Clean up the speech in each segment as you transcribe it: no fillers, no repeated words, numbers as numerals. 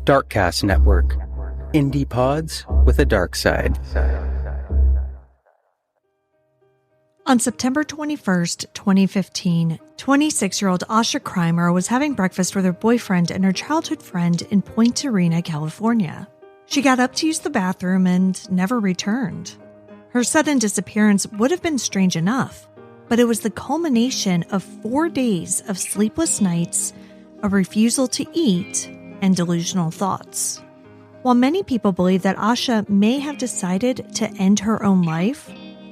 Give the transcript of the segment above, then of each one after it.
Darkcast Network. Indie pods with a dark side. On September 21st, 2015, 26-year-old Asha Kreimer was having breakfast with her boyfriend and her childhood friend in Point Arena, California. She got up to use the bathroom and never returned. Her sudden disappearance would have been strange enough, but it was the culmination of 4 days of sleepless nights, a refusal to eat, and delusional thoughts. While many people believe that Asha may have decided to end her own life,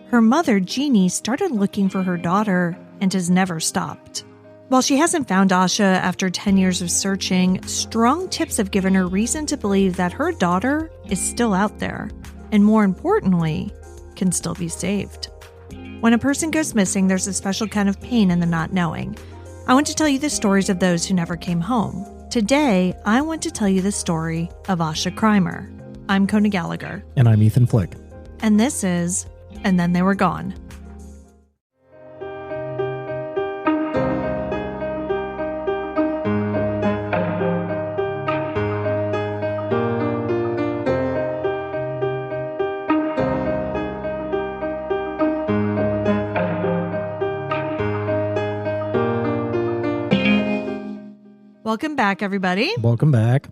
her mother, Jeannie, started looking for her daughter and has never stopped. While she hasn't found Asha after 10 years of searching, strong tips have given her reason to believe that her daughter is still out there, and more importantly, can still be saved. When a person goes missing, there's a special kind of pain in the not knowing. I want to tell you the stories of those who never came home. Today, I want to tell you the story of Asha Kreimer. I'm Kona Gallagher. And I'm Ethan Flick. And this is And Then They Were Gone. Welcome back, everybody. Welcome back.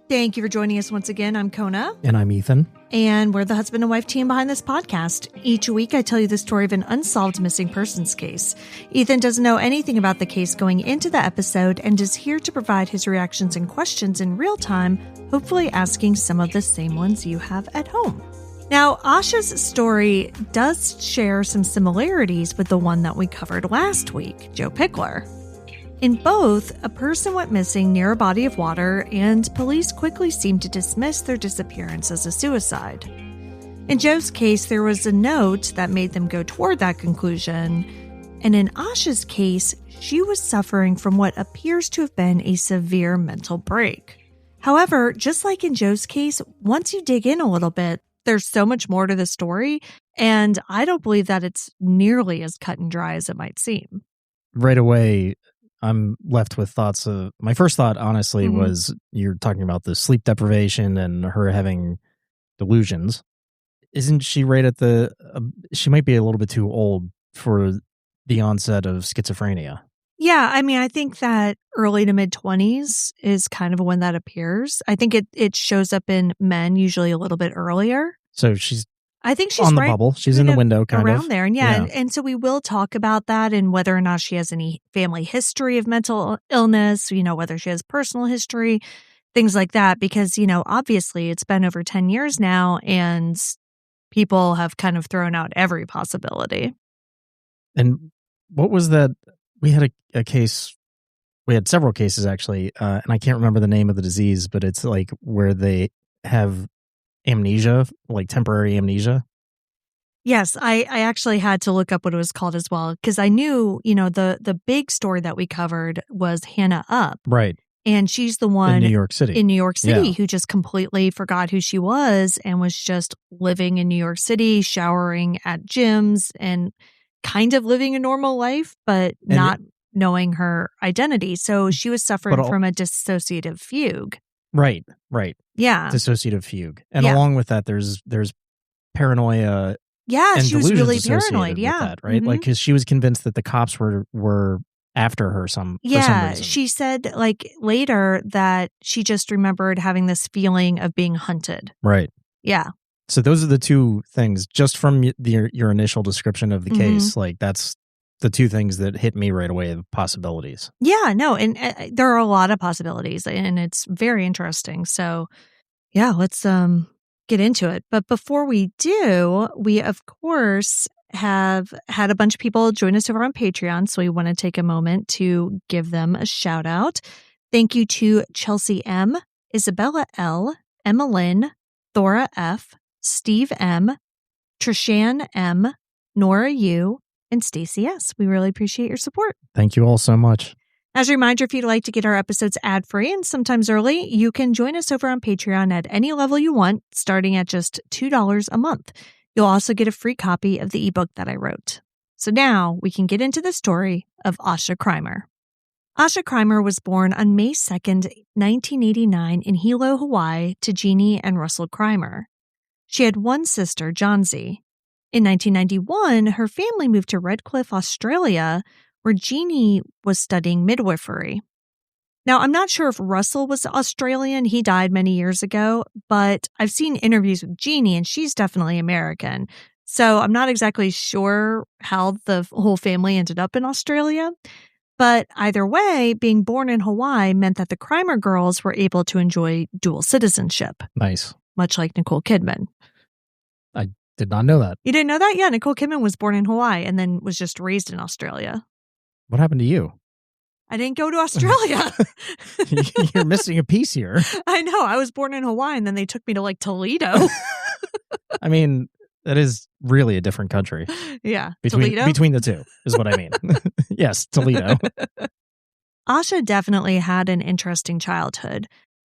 Thank you for joining us once again. I'm Kona. And I'm Ethan. And we're the husband and wife team behind this podcast. Each week, I tell you the story of an unsolved missing persons case. Ethan doesn't know anything about the case going into the episode and is here to provide his reactions and questions in real time, hopefully asking some of the same ones you have at home. Now, Asha's story does share some similarities with the one that we covered last week, Joe Pickler. In both, a person went missing near a body of water, and police quickly seemed to dismiss their disappearance as a suicide. In Joe's case, there was a note that made them go toward that conclusion, and in Asha's case, she was suffering from what appears to have been a severe mental break. However, just like in Joe's case, once you dig in a little bit, there's so much more to the story, and I don't believe that it's nearly as cut and dry as it might seem. Right away, I'm left with thoughts of, my first thought, honestly, was you're talking about the sleep deprivation and her having delusions. Isn't she right at she might be a little bit too old for the onset of schizophrenia. Yeah, I mean, I think that early to mid-20s is kind of when that appears. I think it shows up in men usually a little bit earlier. So I think she's on the right bubble. She's in the window, kind around of. there. And and so we will talk about that and whether or not she has any family history of mental illness, whether she has personal history, things like that. Because, obviously it's been over 10 years now and people have kind of thrown out every possibility. And what was that? We had a case, we had several cases actually, and I can't remember the name of the disease, but it's like where they have amnesia, like temporary amnesia. Yes, I actually had to look up what it was called as well, because I knew, the big story that we covered was Hannah Up. Right. And she's the one in New York City who just completely forgot who she was and was just living in New York City, showering at gyms and kind of living a normal life, but not knowing her identity. So she was suffering from a dissociative fugue. Right. Yeah. Dissociative fugue. And along with that, there's paranoia. Yeah, and she was really paranoid. With that, right? Like, because she was convinced that the cops were after her for some reason. She said later that she just remembered having this feeling of being hunted. Right. Yeah. So those are the two things, just from your initial description of the case. Like, that's the two things that hit me right away, the possibilities. Yeah, no, and there are a lot of possibilities, and it's very interesting. So, yeah, let's get into it. But before we do, we, of course, have had a bunch of people join us over on Patreon, so we want to take a moment to give them a shout out. Thank you to Chelsea M., Isabella L., Emma Lynn, Thora F., Steve M., Trishan M., Nora U., and Stacy S. We really appreciate your support. Thank you all so much. As a reminder, if you'd like to get our episodes ad-free and sometimes early, you can join us over on Patreon at any level you want, starting at just $2 a month. You'll also get a free copy of the ebook that I wrote. So now we can get into the story of Asha Kreimer. Asha Kreimer was born on May 2nd, 1989 in Hilo, Hawaii to Jeannie and Russell Kreimer. She had one sister, Johnsy. In 1991, her family moved to Redcliffe, Australia, where Jeannie was studying midwifery. Now, I'm not sure if Russell was Australian. He died many years ago, but I've seen interviews with Jeannie, and she's definitely American. So I'm not exactly sure how the whole family ended up in Australia. But either way, being born in Hawaii meant that the Kreimer girls were able to enjoy dual citizenship. Nice. Much like Nicole Kidman. I did not know that. You didn't know that? Yeah, Nicole Kidman was born in Hawaii and then was just raised in Australia. What happened to you? I didn't go to Australia. You're missing a piece here. I know. I was born in Hawaii and then they took me to like Toledo. I mean, that is really a different country. Yeah. Toledo? Between the two is what I mean. Yes, Toledo. Asha definitely had an interesting childhood.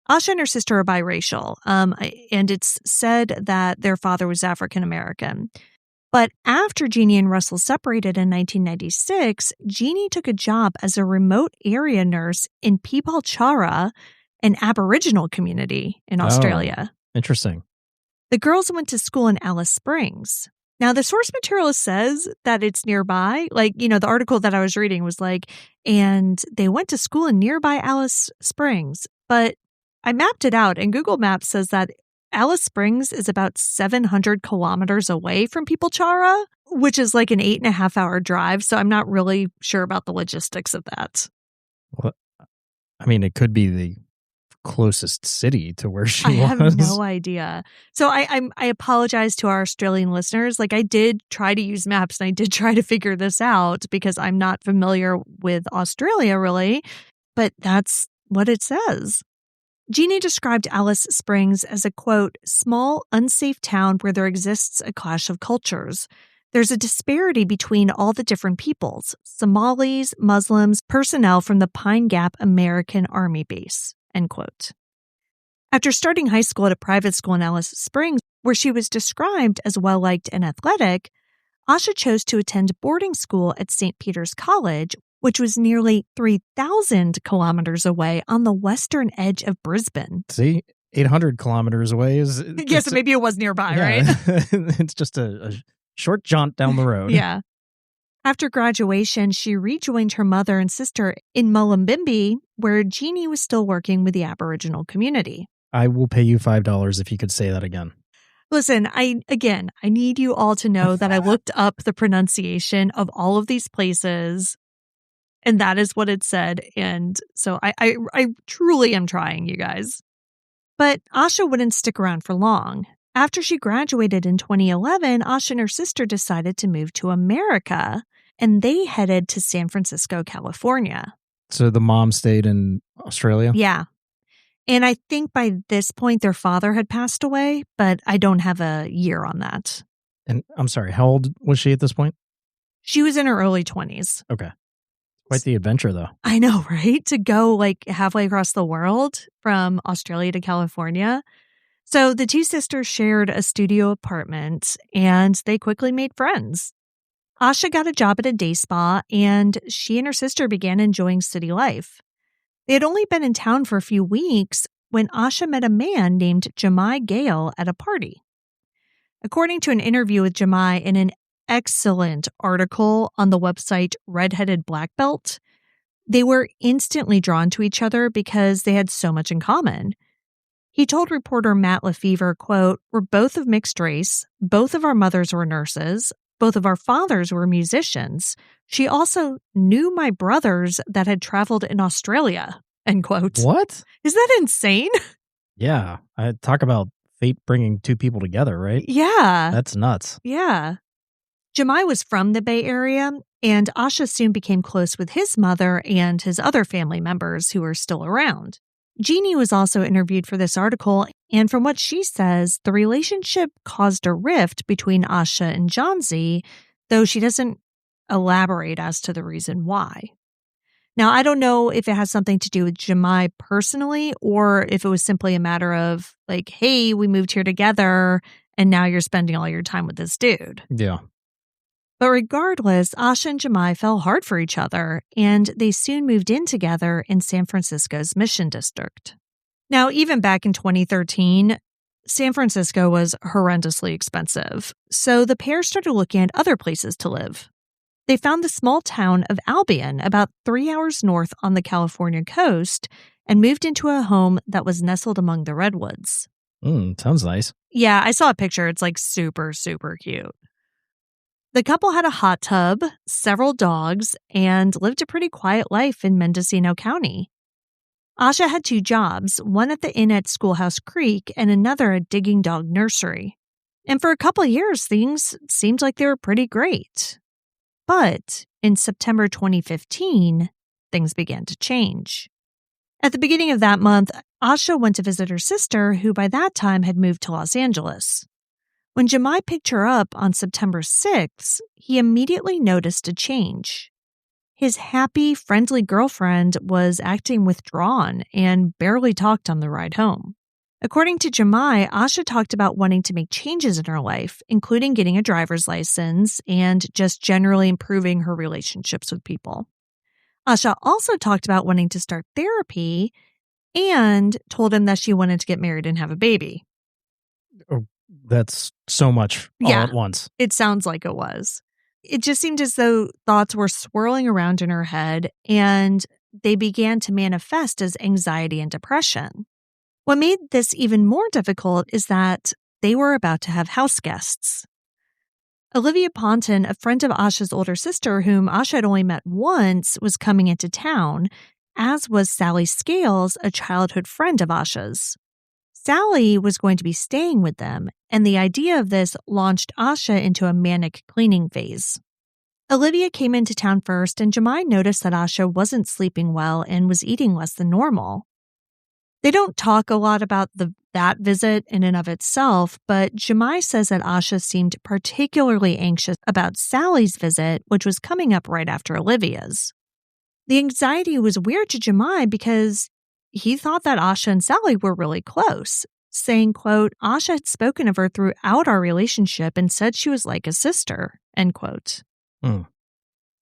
Asha and her sister are biracial, and it's said that their father was African American. But after Jeannie and Russell separated in 1996, Jeannie took a job as a remote area nurse in Pipalchara, an Aboriginal community in Australia. Interesting. The girls went to school in Alice Springs. Now, the source material says that it's nearby. Like, the article that I was reading was like, and they went to school in nearby Alice Springs. But I mapped it out, and Google Maps says that Alice Springs is about 700 kilometers away from Pipalchara, which is like an 8.5-hour drive. So I'm not really sure about the logistics of that. Well, I mean, it could be the closest city to where she was. I have no idea. So I apologize to our Australian listeners. Like, I did try to use maps and I did try to figure this out because I'm not familiar with Australia really, but that's what it says. Jeannie described Alice Springs as a, quote, small, unsafe town where there exists a clash of cultures. There's a disparity between all the different peoples, Somalis, Muslims, personnel from the Pine Gap American Army Base, end quote. After starting high school at a private school in Alice Springs, where she was described as well-liked and athletic, Asha chose to attend boarding school at St. Peter's College, which was nearly 3,000 kilometers away on the western edge of Brisbane. See, 800 kilometers away is... Yes, so maybe it was nearby, right? It's just a short jaunt down the road. Yeah. After graduation, she rejoined her mother and sister in Mullumbimby, where Jeannie was still working with the Aboriginal community. I will pay you $5 if you could say that again. Listen, I need you all to know that I looked up the pronunciation of all of these places, and that is what it said. And so I truly am trying, you guys. But Asha wouldn't stick around for long. After she graduated in 2011, Asha and her sister decided to move to America, and they headed to San Francisco, California. So the mom stayed in Australia? Yeah. And I think by this point, their father had passed away, but I don't have a year on that. And I'm sorry, how old was she at this point? She was in her early 20s. Okay. Quite the adventure, though. I know, right? To go like halfway across the world from Australia to California. So the two sisters shared a studio apartment and they quickly made friends. Asha got a job at a day spa and she and her sister began enjoying city life. They had only been in town for a few weeks when Asha met a man named Jeannie Gale at a party. According to an interview with Jeannie in an excellent article on the website Redheaded Black Belt, they were instantly drawn to each other because they had so much in common. He told reporter Matt Lefevre, quote, "We're both of mixed race. Both of our mothers were nurses. Both of our fathers were musicians. She also knew my brothers that had traveled in Australia," end quote. What? Is that insane? Yeah. I talk about fate bringing two people together, right? Yeah. That's nuts. Yeah. Jeannie was from the Bay Area, and Asha soon became close with his mother and his other family members who were still around. Jeannie was also interviewed for this article, and from what she says, the relationship caused a rift between Asha and Johnsy, though she doesn't elaborate as to the reason why. Now, I don't know if it has something to do with Jeannie personally, or if it was simply a matter of like, hey, we moved here together, and now you're spending all your time with this dude. Yeah. But regardless, Asha and Jeannie fell hard for each other, and they soon moved in together in San Francisco's Mission District. Now, even back in 2013, San Francisco was horrendously expensive, so the pair started looking at other places to live. They found the small town of Albion, about 3 hours north on the California coast, and moved into a home that was nestled among the redwoods. Sounds nice. Yeah, I saw a picture. It's like super, super cute. The couple had a hot tub, several dogs, and lived a pretty quiet life in Mendocino County. Asha had 2 jobs, one at the inn at Schoolhouse Creek and another at Digging Dog Nursery. And for a couple of years, things seemed like they were pretty great. But in September 2015, things began to change. At the beginning of that month, Asha went to visit her sister, who by that time had moved to Los Angeles. When Jeannie picked her up on September 6th, he immediately noticed a change. His happy, friendly girlfriend was acting withdrawn and barely talked on the ride home. According to Jeannie, Asha talked about wanting to make changes in her life, including getting a driver's license and just generally improving her relationships with people. Asha also talked about wanting to start therapy and told him that she wanted to get married and have a baby. Oh, that's so much all at once. It sounds like it was. It just seemed as though thoughts were swirling around in her head, and they began to manifest as anxiety and depression. What made this even more difficult is that they were about to have house guests. Olivia Ponton, a friend of Asha's older sister whom Asha had only met once, was coming into town, as was Sally Scales, a childhood friend of Asha's. Sally was going to be staying with them, and the idea of this launched Asha into a manic cleaning phase. Olivia came into town first, and Jeannie noticed that Asha wasn't sleeping well and was eating less than normal. They don't talk a lot about that visit in and of itself, but Jeannie says that Asha seemed particularly anxious about Sally's visit, which was coming up right after Olivia's. The anxiety was weird to Jeannie because he thought that Asha and Sally were really close, saying, quote, Asha had spoken of her throughout our relationship and said she was like a sister, end quote.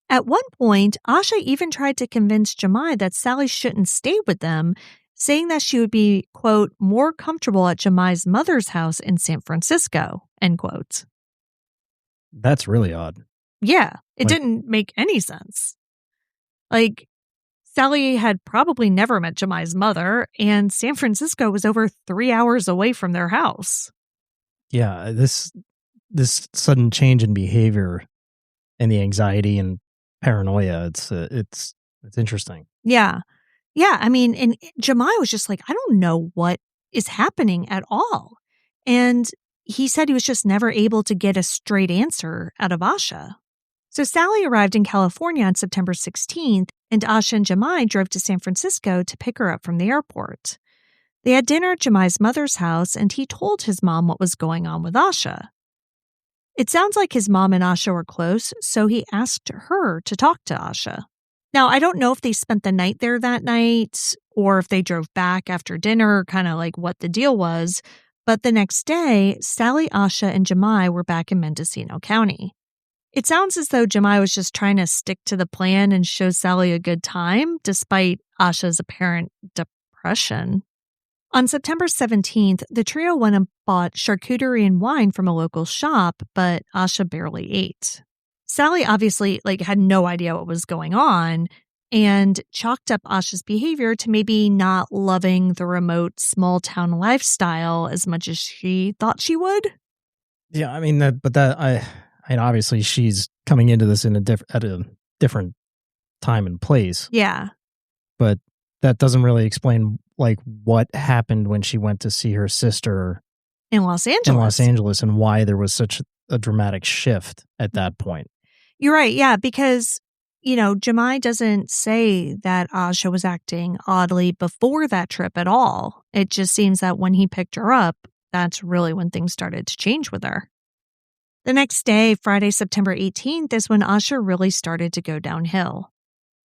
At one point, Asha even tried to convince Jeannie that Sally shouldn't stay with them, saying that she would be, quote, more comfortable at Jeannie's mother's house in San Francisco, end quote. That's really odd. Yeah, it didn't make any sense. Like, Sally had probably never met Jeannie's mother, and San Francisco was over 3 hours away from their house. Yeah, this sudden change in behavior and the anxiety and paranoia, it's interesting. Yeah. Yeah, I mean, and Jeannie was just like, I don't know what is happening at all. And he said he was just never able to get a straight answer out of Asha. So Sally arrived in California on September 16th, and Asha and Jeannie drove to San Francisco to pick her up from the airport. They had dinner at Jeannie's mother's house, and he told his mom what was going on with Asha. It sounds like his mom and Asha were close, so he asked her to talk to Asha. Now, I don't know if they spent the night there that night or if they drove back after dinner, kind of like what the deal was, but the next day, Sally, Asha, and Jeannie were back in Mendocino County. It sounds as though Jeannie was just trying to stick to the plan and show Sally a good time, despite Asha's apparent depression. On September 17th, the trio went and bought charcuterie and wine from a local shop, but Asha barely ate. Sally obviously had no idea what was going on and chalked up Asha's behavior to maybe not loving the remote small town lifestyle as much as she thought she would. Yeah, I mean obviously she's coming into this at a different time and place. Yeah. But that doesn't really explain what happened when she went to see her sister in Los Angeles and why there was such a dramatic shift at that point. You're right. Yeah, because Jeannie doesn't say that Asha was acting oddly before that trip at all. It just seems that when he picked her up, that's really when things started to change with her. The next day, Friday, September 18th, is when Asha really started to go downhill.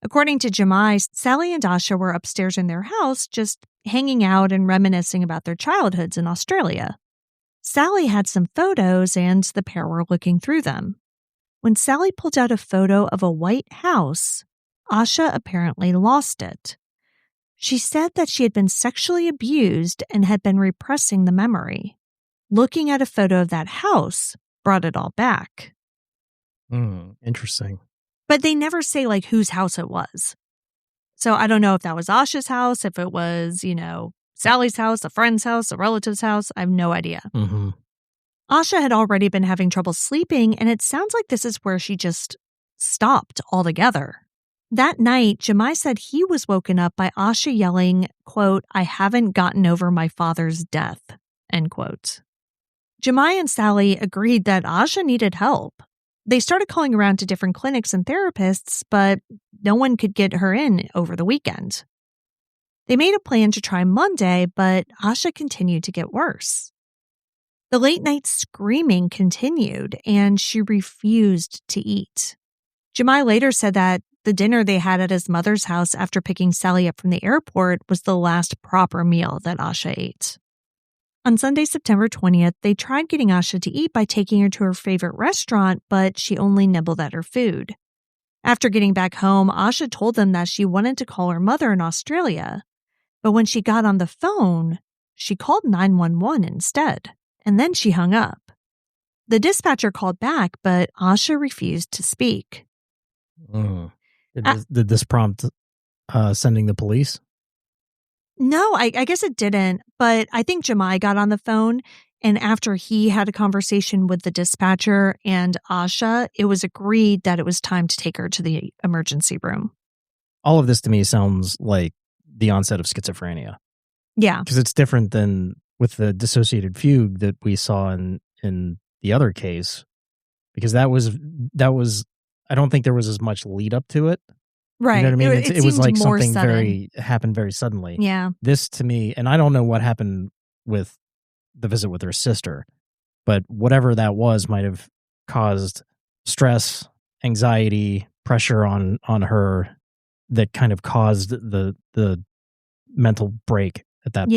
According to Jeannie, Sally and Asha were upstairs in their house just hanging out and reminiscing about their childhoods in Australia. Sally had some photos and the pair were looking through them. When Sally pulled out a photo of a white house, Asha apparently lost it. She said that she had been sexually abused and had been repressing the memory. Looking at a photo of that house brought it all back. Interesting. But they never say whose house it was. So I don't know if that was Asha's house, if it was, Sally's house, a friend's house, a relative's house. I have no idea. Mm-hmm. Asha had already been having trouble sleeping, and it sounds like this is where she just stopped altogether. That night, Jeannie said he was woken up by Asha yelling, quote, "I haven't gotten over my father's death," end quote. Jeannie and Sally agreed that Asha needed help. They started calling around to different clinics and therapists, but no one could get her in over the weekend. They made a plan to try Monday, but Asha continued to get worse. The late night screaming continued, and she refused to eat. Jeannie later said that the dinner they had at his mother's house after picking Sally up from the airport was the last proper meal that Asha ate. On Sunday, September 20th, they tried getting Asha to eat by taking her to her favorite restaurant, but she only nibbled at her food. After getting back home, Asha told them that she wanted to call her mother in Australia, but when she got on the phone, she called 911 instead, and then she hung up. The dispatcher called back, but Asha refused to speak. Did this prompt sending the police? No, I guess it didn't, but I think Jeannie got on the phone, and after he had a conversation with the dispatcher and Asha, it was agreed that it was time to take her to the emergency room. All of this to me sounds like the onset of schizophrenia. Yeah. Because it's different than with the dissociated fugue that we saw in the other case, because that was I don't think there was as much lead up to it. Right. You know what I mean? It was like something sudden. happened very suddenly. Yeah. This to me, and I don't know what happened with the visit with her sister, but whatever that was might have caused stress, anxiety, pressure on her that kind of caused the mental break at that point.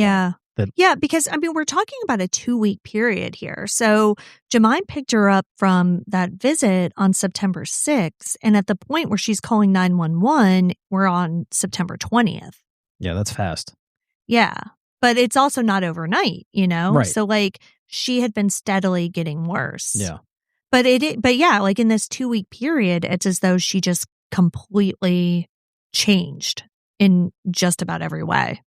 Yeah, because, we're talking about a 2-week period here. So Jeannie picked her up from that visit on September 6th, and at the point where she's calling 911, we're on September 20th. Yeah, that's fast. Yeah, but it's also not overnight, Right. So, she had been steadily getting worse. Yeah. But yeah, in this 2-week period, it's as though she just completely changed in just about every way.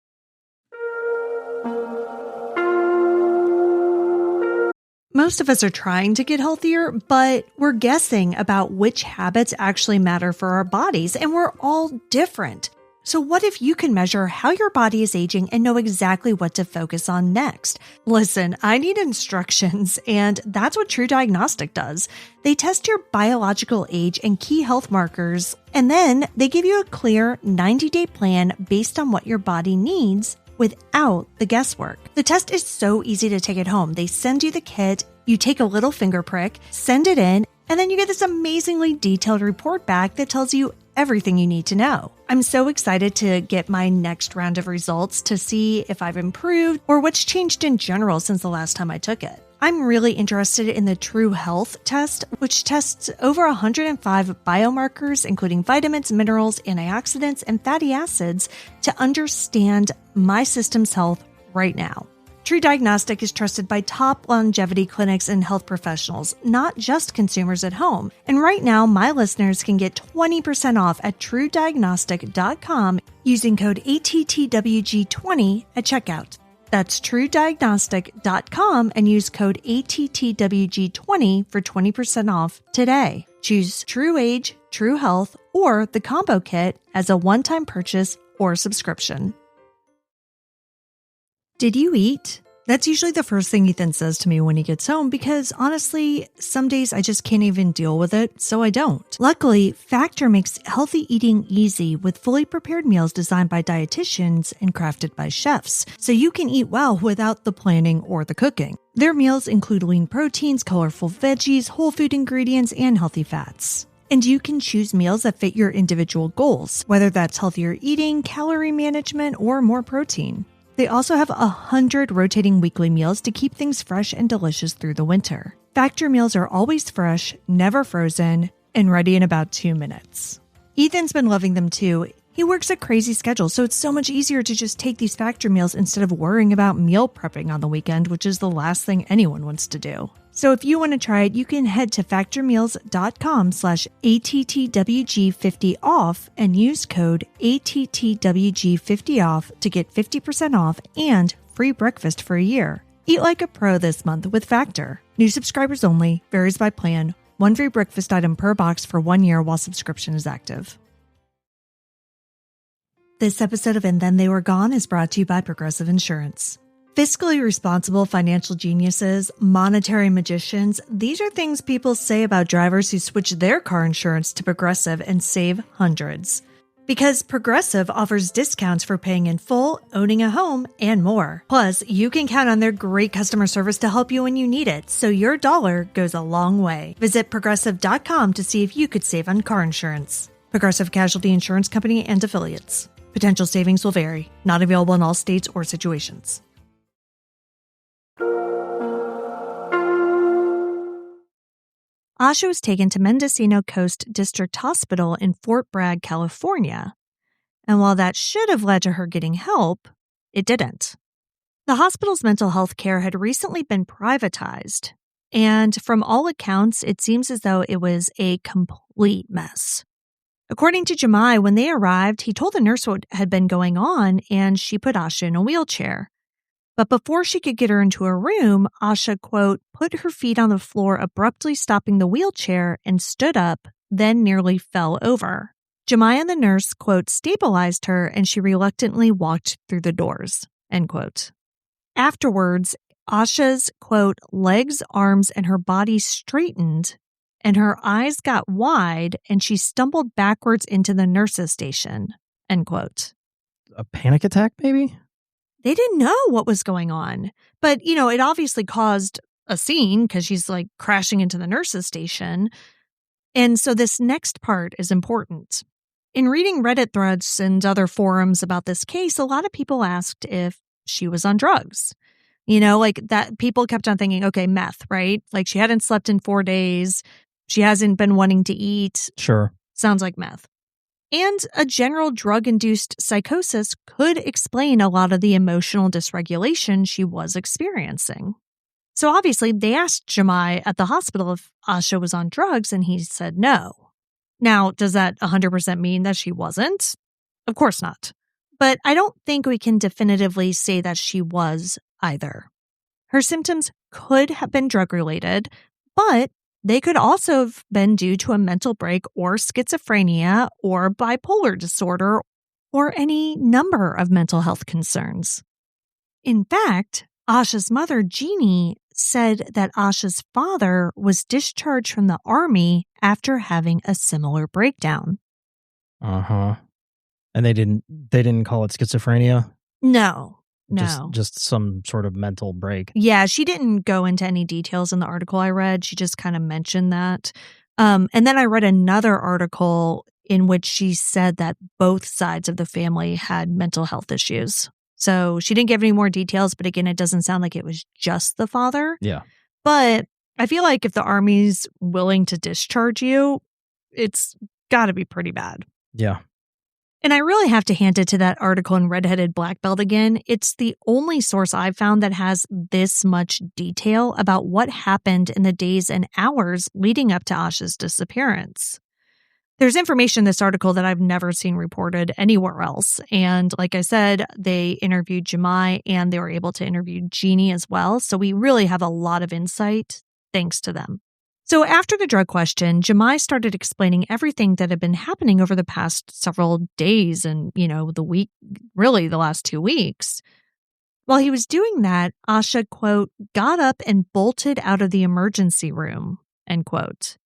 Most of us are trying to get healthier, but we're guessing about which habits actually matter for our bodies, and we're all different. So what if you can measure how your body is aging and know exactly what to focus on next? Listen, I need instructions, and that's what True Diagnostic does. They test your biological age and key health markers, and then they give you a clear 90-day plan based on what your body needs without the guesswork. The test is so easy to take at home. They send you the kit, you take a little finger prick, send it in, and then you get this amazingly detailed report back that tells you everything you need to know. I'm so excited to get my next round of results to see if I've improved or what's changed in general since the last time I took it. I'm really interested in the True Health test, which tests over 105 biomarkers, including vitamins, minerals, antioxidants, and fatty acids to understand my system's health right now. True Diagnostic is trusted by top longevity clinics and health professionals, not just consumers at home. And right now, my listeners can get 20% off at TrueDiagnostic.com using code ATTWG20 at checkout. That's TrueDiagnostic.com and use code ATTWG20 for 20% off today. Choose True Age, True Health, or the combo kit as a one-time purchase or subscription. Did you eat? That's usually the first thing Ethan says to me when he gets home because honestly, some days I just can't even deal with it, so I don't. Luckily, Factor makes healthy eating easy with fully prepared meals designed by dietitians and crafted by chefs, so you can eat well without the planning or the cooking. Their meals include lean proteins, colorful veggies, whole food ingredients, and healthy fats. And you can choose meals that fit your individual goals, whether that's healthier eating, calorie management, or more protein. They also have 100 rotating weekly meals to keep things fresh and delicious through the winter. Factor meals are always fresh, never frozen, and ready in about 2 minutes. Ethan's been loving them too. He works a crazy schedule, so it's so much easier to just take these Factor meals instead of worrying about meal prepping on the weekend, which is the last thing anyone wants to do. So if you want to try it, you can head to factormeals.com/ATTWG50OFF and use code ATTWG50OFF to get 50% off and free breakfast for a year. Eat like a pro this month with Factor. New subscribers only, varies by plan. One free breakfast item per box for 1 year while subscription is active. This episode of And Then They Were Gone is brought to you by Progressive Insurance. Fiscally responsible financial geniuses, monetary magicians, these are things people say about drivers who switch their car insurance to Progressive and save hundreds. Because Progressive offers discounts for paying in full, owning a home, and more. Plus, you can count on their great customer service to help you when you need it, so your dollar goes a long way. Visit Progressive.com to see if you could save on car insurance. Progressive Casualty Insurance Company and Affiliates. Potential savings will vary. Not available in all states or situations. Asha was taken to Mendocino Coast District Hospital in Fort Bragg, California. And while that should have led to her getting help, it didn't. The hospital's mental health care had recently been privatized. And from all accounts, it seems as though it was a complete mess. According to Jeannie, when they arrived, he told the nurse what had been going on, and she put Asha in a wheelchair. But before she could get her into a room, Asha, quote, put her feet on the floor, abruptly stopping the wheelchair, and stood up, then nearly fell over. Jeannie and the nurse, quote, stabilized her, and she reluctantly walked through the doors, end quote. Afterwards, Asha's, quote, legs, arms, and her body straightened, and her eyes got wide, and she stumbled backwards into the nurse's station, end quote. A panic attack, maybe? They didn't know what was going on. But, it obviously caused a scene because she's like crashing into the nurse's station. And so this next part is important. In reading Reddit threads and other forums about this case, a lot of people asked if she was on drugs. Like that people kept on thinking, okay, meth, right? Like she hadn't slept in 4 days. She hasn't been wanting to eat. Sure. Sounds like meth. And a general drug-induced psychosis could explain a lot of the emotional dysregulation she was experiencing. So obviously, they asked Jeannie at the hospital if Asha was on drugs, and he said no. Now, does that 100% mean that she wasn't? Of course not. But I don't think we can definitively say that she was either. Her symptoms could have been drug-related, but they could also have been due to a mental break or schizophrenia or bipolar disorder or any number of mental health concerns. In fact, Asha's mother, Jeannie, said that Asha's father was discharged from the Army after having a similar breakdown. Uh-huh. And they didn't call it schizophrenia? No. Just some sort of mental break. Yeah, she didn't go into any details in the article I read. She just kind of mentioned that. And then I read another article in which she said that both sides of the family had mental health issues. So she didn't give any more details, but again, it doesn't sound like it was just the father. Yeah. But I feel like if the Army's willing to discharge you, it's got to be pretty bad. Yeah. And I really have to hand it to that article in Redheaded Black Belt again. It's the only source I've found that has this much detail about what happened in the days and hours leading up to Asha's disappearance. There's information in this article that I've never seen reported anywhere else. And like I said, they interviewed Jeannie and they were able to interview Jeannie as well. So we really have a lot of insight thanks to them. So after the drug question, Jeannie started explaining everything that had been happening over the past several days and, the week, really the last 2 weeks. While he was doing that, Asha, quote, got up and bolted out of the emergency room, end quote.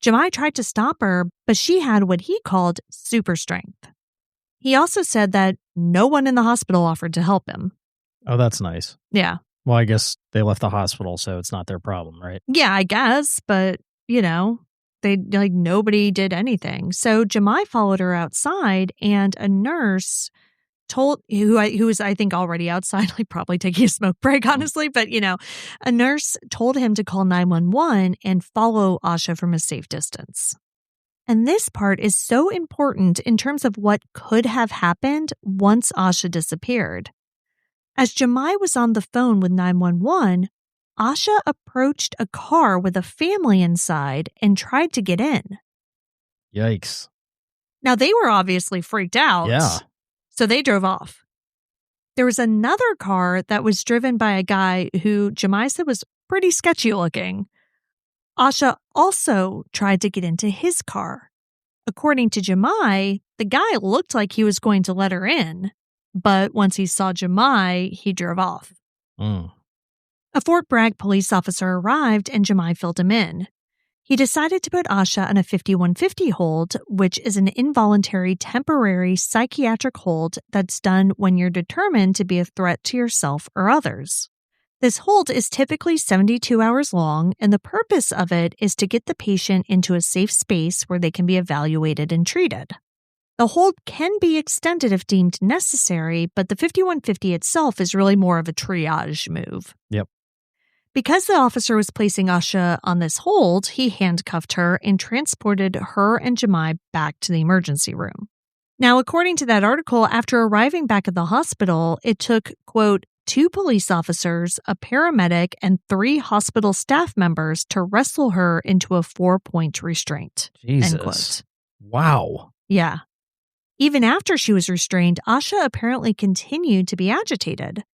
Jeannie tried to stop her, but she had what he called super strength. He also said that no one in the hospital offered to help him. Oh, that's nice. Yeah. Well, I guess they left the hospital, so it's not their problem, right? Yeah, I guess. But, nobody did anything. So Jeannie followed her outside and a nurse who was, I think, already outside, like probably taking a smoke break, honestly. But, a nurse told him to call 911 and follow Asha from a safe distance. And this part is so important in terms of what could have happened once Asha disappeared. As Jeannie was on the phone with 911, Asha approached a car with a family inside and tried to get in. Yikes. Now, they were obviously freaked out. Yeah. So they drove off. There was another car that was driven by a guy who Jeannie said was pretty sketchy looking. Asha also tried to get into his car. According to Jeannie, the guy looked like he was going to let her in, but once he saw Jeannie, he drove off. A Fort Bragg police officer arrived and Jeannie filled him in. He decided to put Asha on a 5150 hold, which is an involuntary temporary psychiatric hold that's done when you're determined to be a threat to yourself or others. This hold is typically 72 hours long, and the purpose of it is to get the patient into a safe space where they can be evaluated and treated. The hold can be extended if deemed necessary, but the 5150 itself is really more of a triage move. Yep. Because the officer was placing Asha on this hold, he handcuffed her and transported her and Jeannie back to the emergency room. Now, according to that article, after arriving back at the hospital, it took, quote, 2 police officers, a paramedic, and 3 hospital staff members to wrestle her into a 4-point restraint. Jesus. End quote. Wow. Yeah. Even after she was restrained, Asha apparently continued to be agitated.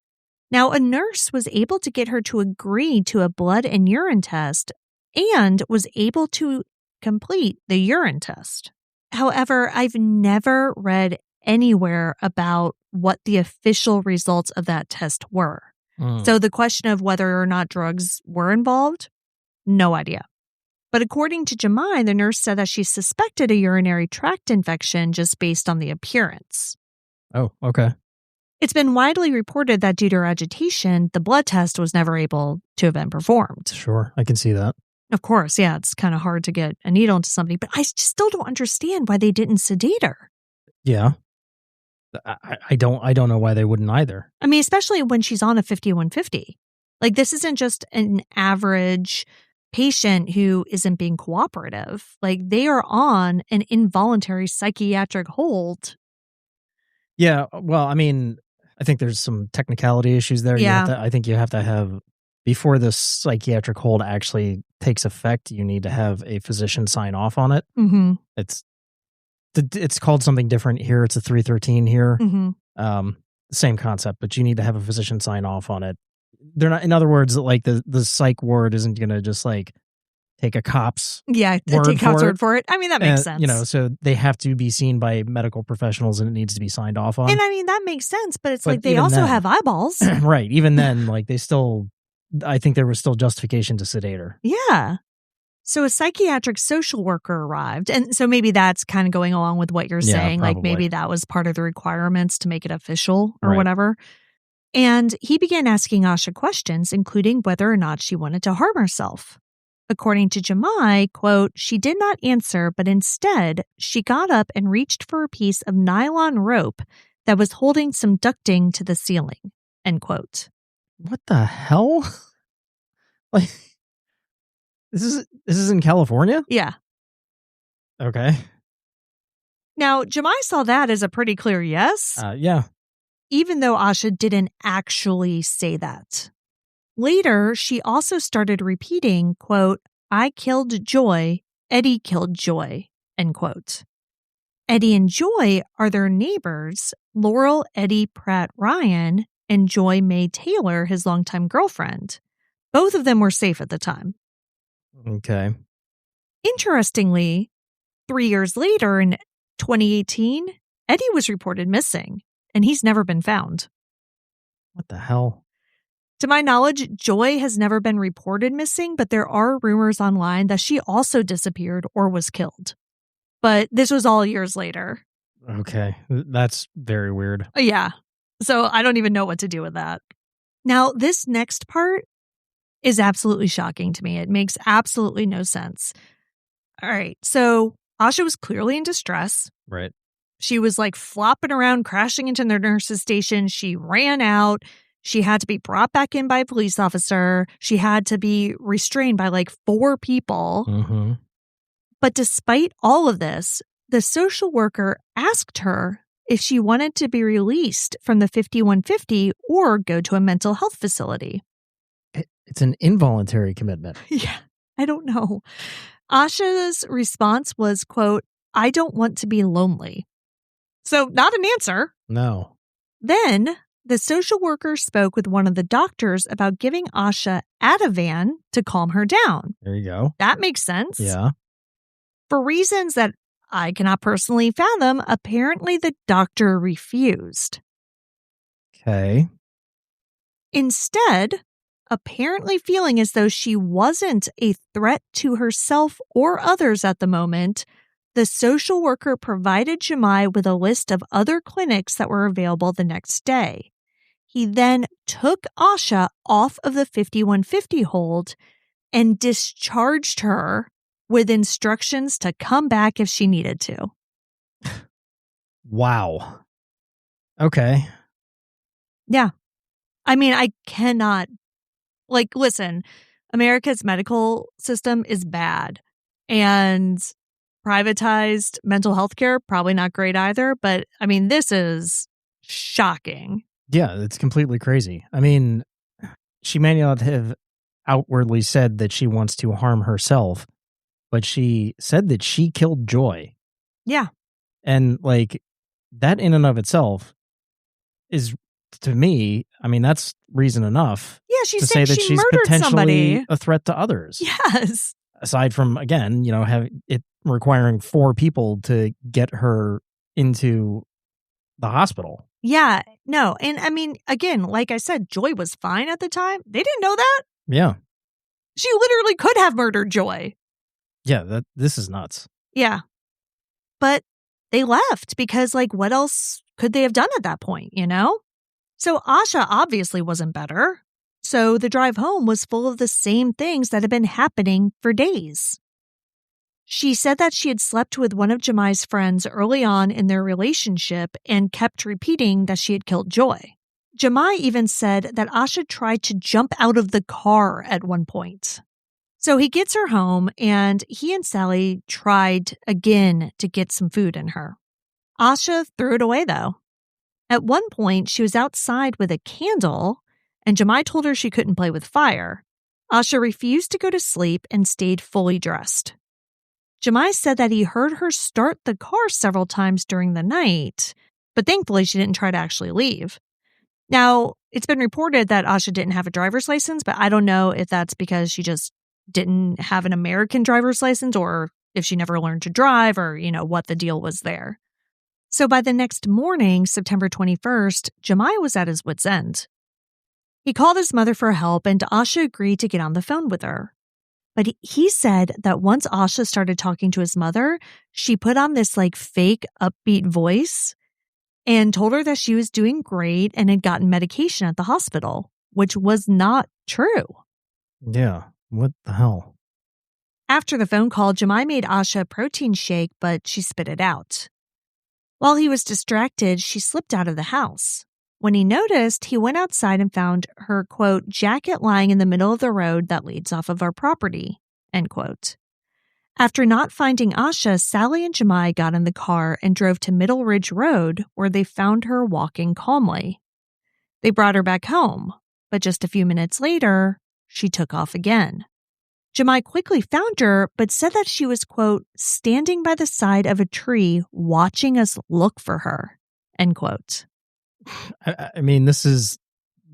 Now, a nurse was able to get her to agree to a blood and urine test and was able to complete the urine test. However, I've never read anywhere about what the official results of that test were. So the question of whether or not drugs were involved, no idea. But according to Jeannie, the nurse said that she suspected a urinary tract infection just based on the appearance. Oh, okay. It's been widely reported that due to her agitation, the blood test was never able to have been performed. Sure, I can see that. Of course, yeah, it's kind of hard to get a needle into somebody, but I still don't understand why they didn't sedate her. Yeah. I don't know why they wouldn't either. I mean, especially when she's on a 5150. Like, this isn't just an average patient who isn't being cooperative. Like, they are on an involuntary psychiatric hold. Yeah, well, I mean, I think there's some technicality issues there. Yeah. I think you have to have, before the psychiatric hold actually takes effect, you need to have a physician sign off on it. Mm-hmm. It's called something different here. It's a 313 here. Mm-hmm. Same concept, but you need to have a physician sign off on it. They're not, in other words, like the psych ward isn't going to just like take a cop's take cop's word for it. I mean, that makes sense. So they have to be seen by medical professionals and it needs to be signed off on. And I mean, that makes sense, but it's like they also have eyeballs. Right. Even then, like I think there was still justification to sedate her. Yeah. So a psychiatric social worker arrived. And so maybe that's kind of going along with what you're saying. Probably. Like maybe that was part of the requirements to make it official or Right. whatever. And he began asking Asha questions, including whether or not she wanted to harm herself. According to Jeannie, quote, she did not answer, but instead she got up and reached for a piece of nylon rope that was holding some ducting to the ceiling, end quote. What the hell? Like, this is in California? Yeah. Okay. Now, Jeannie saw that as a pretty clear yes. Yeah. Even though Asha didn't actually say that. Later, she also started repeating, quote, I killed Joy, Eddie killed Joy, end quote. Eddie and Joy are their neighbors, Laurel Eddie Pratt Ryan and Joy May Taylor, his longtime girlfriend. Both of them were safe at the time. Okay. Interestingly, 3 years later in 2018, Eddie was reported missing, and he's never been found. What the hell? To my knowledge, Joy has never been reported missing, but there are rumors online that she also disappeared or was killed. But this was all years later. Okay. That's very weird. Yeah. So I don't even know what to do with that. Now, this next part is absolutely shocking to me. It makes absolutely no sense. All right. So Asha was clearly in distress. Right. She was like flopping around, crashing into the nurse's station. She ran out. She had to be brought back in by a police officer. She had to be restrained by like 4 people. Mm-hmm. But despite all of this, the social worker asked her if she wanted to be released from the 5150 or go to a mental health facility. It's an involuntary commitment. Yeah, I don't know. Asha's response was, quote, "I don't want to be lonely." So not an answer. No. Then the social worker spoke with one of the doctors about giving Asha Ativan to calm her down. There you go. That makes sense. Yeah. For reasons that I cannot personally fathom, apparently the doctor refused. Okay. Instead, apparently feeling as though she wasn't a threat to herself or others at the moment, the social worker provided Jeannie with a list of other clinics that were available the next day. He then took Asha off of the 5150 hold and discharged her with instructions to come back if she needed to. Wow. Okay. Yeah. I mean, I cannot, like, listen, America's medical system is bad, and privatized mental health care, probably not great either. But I mean, this is shocking. Yeah, it's completely crazy. I mean, she may not have outwardly said that she wants to harm herself, but she said that she killed Joy. Yeah. And like that in and of itself is, to me, I mean, that's reason enough Yeah, she's to say saying that she she's murdered potentially somebody. a threat to others. Yes. Aside from, again, having it requiring 4 people to get her into the hospital. Yeah. No. And I mean, again, like I said, Joy was fine at the time. They didn't know that. Yeah. She literally could have murdered Joy. Yeah, this is nuts. Yeah. But they left because, like, what else could they have done at that point, So Asha obviously wasn't better. So the drive home was full of the same things that had been happening for days. She said that she had slept with one of Jeannie's friends early on in their relationship and kept repeating that she had killed Joy. Jeannie even said that Asha tried to jump out of the car at one point. So he gets her home, and he and Sally tried again to get some food in her. Asha threw it away, though. At one point, she was outside with a candle, and Jeannie told her she couldn't play with fire. Asha refused to go to sleep and stayed fully dressed. Jeannie said that he heard her start the car several times during the night, but thankfully she didn't try to actually leave. Now, it's been reported that Asha didn't have a driver's license, but I don't know if that's because she just didn't have an American driver's license or if she never learned to drive or, what the deal was there. So by the next morning, September 21st, Jeannie was at his wit's end. He called his mother for help, and Asha agreed to get on the phone with her. But he said that once Asha started talking to his mother, she put on this fake upbeat voice and told her that she was doing great and had gotten medication at the hospital, which was not true. Yeah. What the hell? After the phone call, Jeannie made Asha a protein shake, but she spit it out. While he was distracted, she slipped out of the house. When he noticed, he went outside and found her, quote, jacket lying in the middle of the road that leads off of our property, end quote. After not finding Asha, Sally and Jeannie got in the car and drove to Middle Ridge Road, where they found her walking calmly. They brought her back home, but just a few minutes later, she took off again. Jeannie quickly found her, but said that she was, quote, standing by the side of a tree watching us look for her, end quote. I mean, this is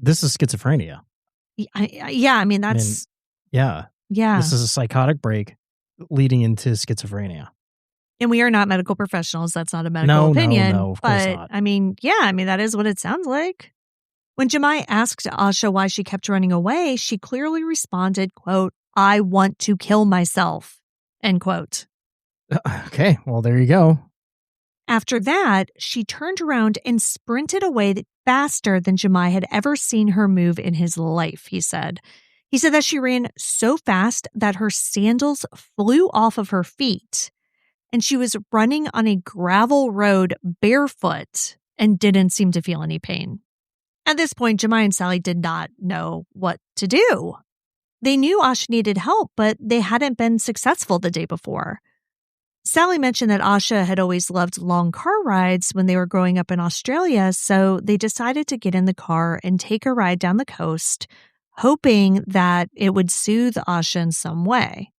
schizophrenia. Yeah, that's... Yeah. This is a psychotic break leading into schizophrenia. And we are not medical professionals. That's not a medical opinion. No, of course not. That is what it sounds like. When Jeannie asked Asha why she kept running away, she clearly responded, quote, "I want to kill myself," end quote. Okay, well, there you go. After that, she turned around and sprinted away faster than Jeannie had ever seen her move in his life, he said. He said that she ran so fast that her sandals flew off of her feet. and she was running on a gravel road barefoot and didn't seem to feel any pain. At this point, Jemai and Sally did not know what to do. They knew Asha needed help, but they hadn't been successful the day before. Sally mentioned that Asha had always loved long car rides when they were growing up in Australia, so they decided to get in the car and take a ride down the coast, hoping that it would soothe Asha in some way.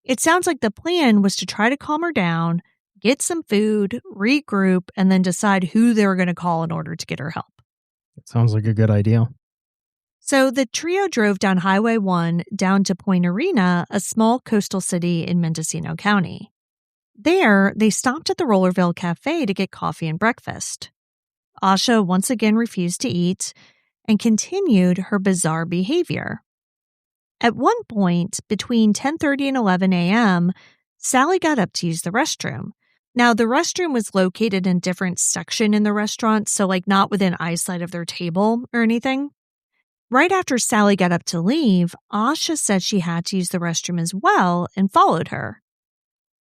It sounds like the plan was to try to calm her down, get some food, regroup, and then decide who they were going to call in order to get her help. It sounds like a good idea. So the trio drove down Highway 1 down to Point Arena, a small coastal city in Mendocino County. There, they stopped at the Rollerville Cafe to get coffee and breakfast. Asha once again refused to eat and continued her bizarre behavior. At one point, between 10:30 and 11 a.m., Sally got up to use the restroom. Now, the restroom was located in a different section in the restaurant, so not within eyesight of their table or anything. Right after Sally got up to leave, Asha said she had to use the restroom as well and followed her.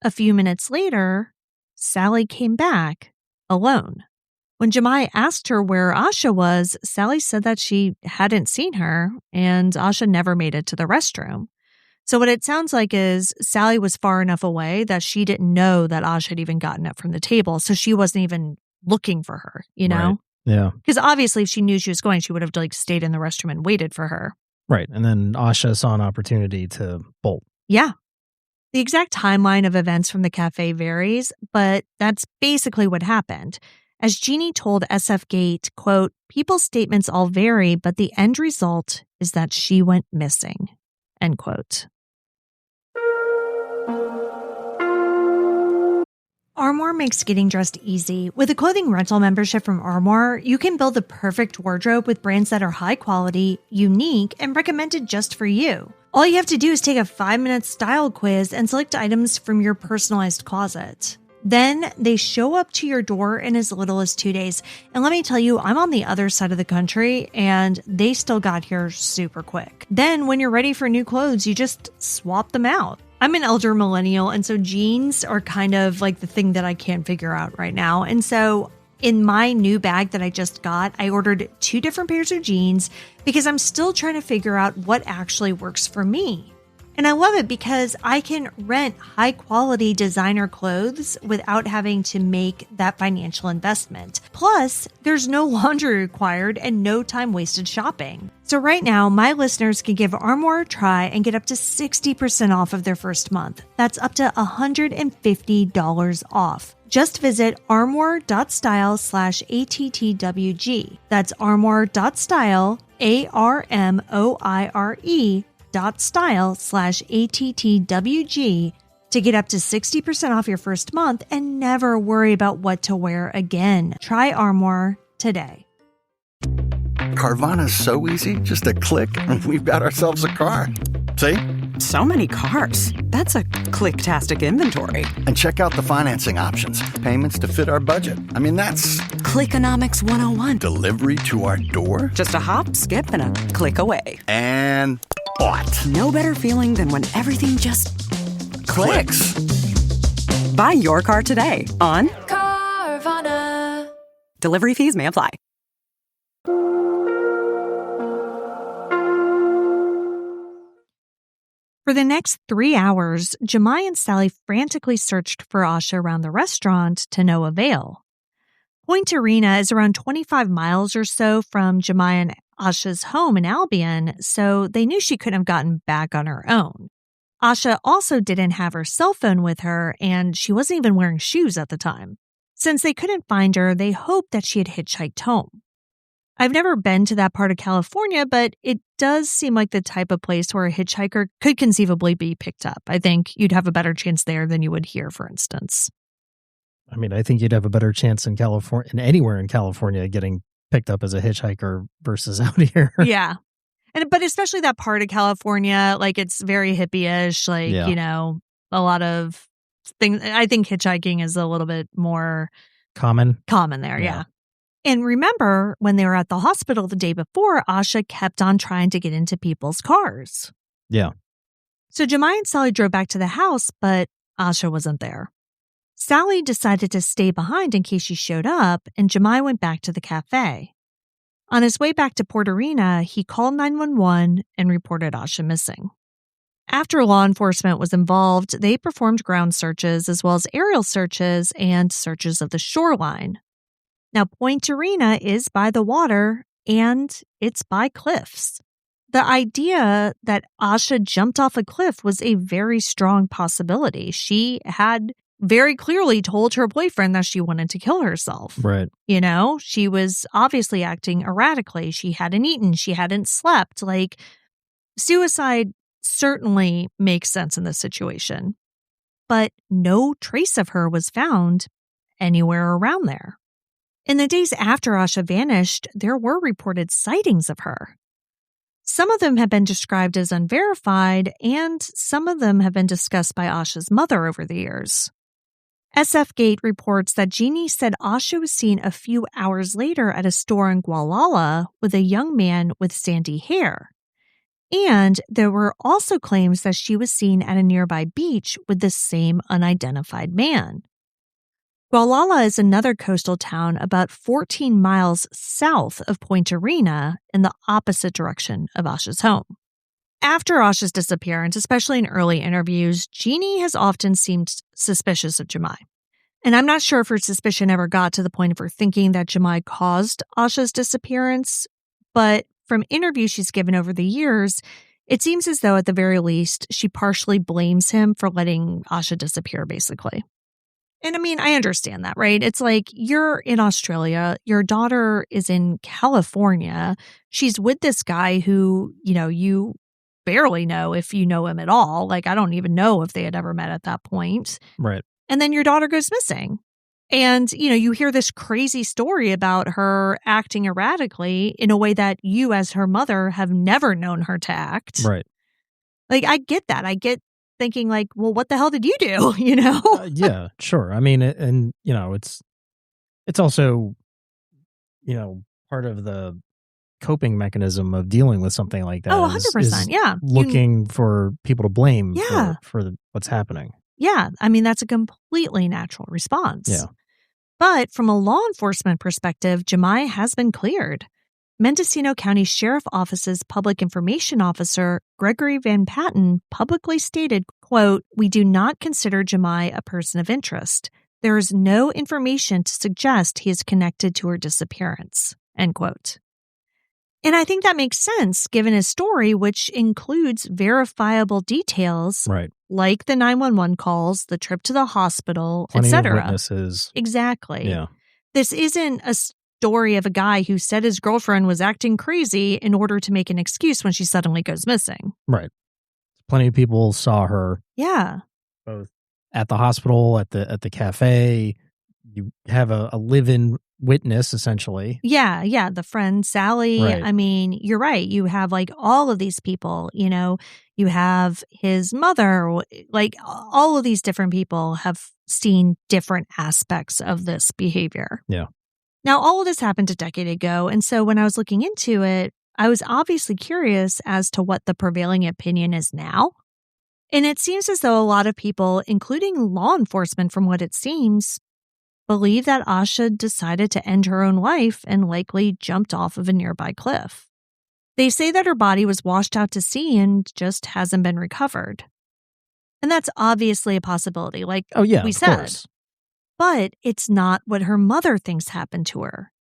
A few minutes later, Sally came back alone. When Jemai asked her where Asha was, Sally said that she hadn't seen her and Asha never made it to the restroom. So what it sounds like is Sally was far enough away that she didn't know that Asha had even gotten up from the table, so she wasn't even looking for her, you know? Right. Yeah. Because obviously if she knew she was going, she would have stayed in the restroom and waited for her. Right. And then Asha saw an opportunity to bolt. Yeah. The exact timeline of events from the cafe varies, but that's basically what happened. As Jeannie told SF Gate, quote, "People's statements all vary, but the end result is that she went missing," end quote. Armour makes getting dressed easy. With a clothing rental membership from Armour, you can build the perfect wardrobe with brands that are high quality, unique, and recommended just for you. All you have to do is take a 5-minute style quiz and select items from your personalized closet. Then they show up to your door in as little as 2 days. And let me tell you, I'm on the other side of the country and they still got here super quick. Then when you're ready for new clothes, you just swap them out. I'm an elder millennial, and so jeans are kind of like the thing that I can't figure out right now. And so in my new bag that I just got, I ordered 2 different pairs of jeans because I'm still trying to figure out what actually works for me. And I love it because I can rent high quality designer clothes without having to make that financial investment. Plus, there's no laundry required and no time wasted shopping. So right now, my listeners can give Armour a try and get up to 60% off of their first month. That's up to $150 off. Just visit armour.style/ATTWG. That's armour.style, ARMOIRE.style/ATTWG to get up to 60% off your first month and never worry about what to wear again. Try Armour today. Carvana's so easy, just a click and we've got ourselves a car. See? So many cars. That's a click-tastic inventory. And check out the financing options. Payments to fit our budget. I mean, that's Clickonomics 101. delivery to our door. Just a hop, skip, and a click away. And bought. No better feeling than when everything just clicks. Clicks. Buy your car today on Carvana. Delivery fees may apply. For the next 3 hours, Jemai and Sally frantically searched for Asha around the restaurant to no avail. Point Arena is around 25 miles or so from Jemai and Asha's home in Albion, so they knew she couldn't have gotten back on her own. Asha also didn't have her cell phone with her, and she wasn't even wearing shoes at the time. Since they couldn't find her, they hoped that she had hitchhiked home. I've never been to that part of California, but it does seem like the type of place where a hitchhiker could conceivably be picked up. I think you'd have a better chance there than you would here, for instance. I mean, I think you'd have a better chance in California, and anywhere in California, getting picked up as a hitchhiker versus out here. Yeah. But especially that part of California, it's very hippie-ish, a lot of things. I think hitchhiking is a little bit more Common there, yeah. And remember, when they were at the hospital the day before, Asha kept on trying to get into people's cars. Yeah. So Jemai and Sally drove back to the house, but Asha wasn't there. Sally decided to stay behind in case she showed up, and Jemai went back to the cafe. On his way back to Porterina, he called 911 and reported Asha missing. After law enforcement was involved, they performed ground searches as well as aerial searches and searches of the shoreline. Now, Point Arena is by the water and it's by cliffs. The idea that Asha jumped off a cliff was a very strong possibility. She had very clearly told her boyfriend that she wanted to kill herself. Right. You know, she was obviously acting erratically. She hadn't eaten. She hadn't slept. Like, suicide certainly makes sense in this situation. But no trace of her was found anywhere around there. In the days after Asha vanished, there were reported sightings of her. Some of them have been described as unverified, and some of them have been discussed by Asha's mother over the years. SF Gate reports that Jeannie said Asha was seen a few hours later at a store in Gualala with a young man with sandy hair. And there were also claims that she was seen at a nearby beach with the same unidentified man. Gualala is another coastal town about 14 miles south of Point Arena in the opposite direction of Asha's home. After Asha's disappearance, especially in early interviews, Jeannie has often seemed suspicious of Jemai. And I'm not sure if her suspicion ever got to the point of her thinking that Jemai caused Asha's disappearance, but from interviews she's given over the years, it seems as though at the very least she partially blames him for letting Asha disappear, basically. And I mean, I understand that, right? It's like you're in Australia, your daughter is in California, she's with this guy who, you barely know if you know him at all. Like, I don't even know if they had ever met at that point. Right. And then your daughter goes missing. And, you hear this crazy story about her acting erratically in a way that you as her mother have never known her to act. Right. Like, I get that. I get thinking like, well, what the hell did you do? Yeah, sure. I mean, and, it's also, part of the coping mechanism of dealing with something like that. Oh, 100%. Yeah. Looking for people to blame Yeah. for what's happening. Yeah. I mean, that's a completely natural response. Yeah. But from a law enforcement perspective, Jemai has been cleared. Mendocino County Sheriff Office's Public Information Officer, Gregory Van Patten, publicly stated, quote, "We do not consider Jemai a person of interest. There is no information to suggest he is connected to her disappearance," end quote. And I think that makes sense given his story, which includes verifiable details Right. like the 911 calls, the trip to the hospital, Plenty of etc. witnesses. Exactly. Yeah. This isn't a story of a guy who said his girlfriend was acting crazy in order to make an excuse when she suddenly goes missing. Right. Plenty of people saw her. Yeah. Both at the hospital, at the cafe. You have a live-in witness, essentially. Yeah. The friend, Sally. Right. I mean, you're right. You have like all of these people, you have his mother, like all of these different people have seen different aspects of this behavior. Yeah. Now, all of this happened a decade ago. And so when I was looking into it, I was obviously curious as to what the prevailing opinion is now. And it seems as though a lot of people, including law enforcement from what it seems, believe that Asha decided to end her own life and likely jumped off of a nearby cliff. They say that her body was washed out to sea and just hasn't been recovered. And that's obviously a possibility, like we said. Course. But it's not what her mother thinks happened to her.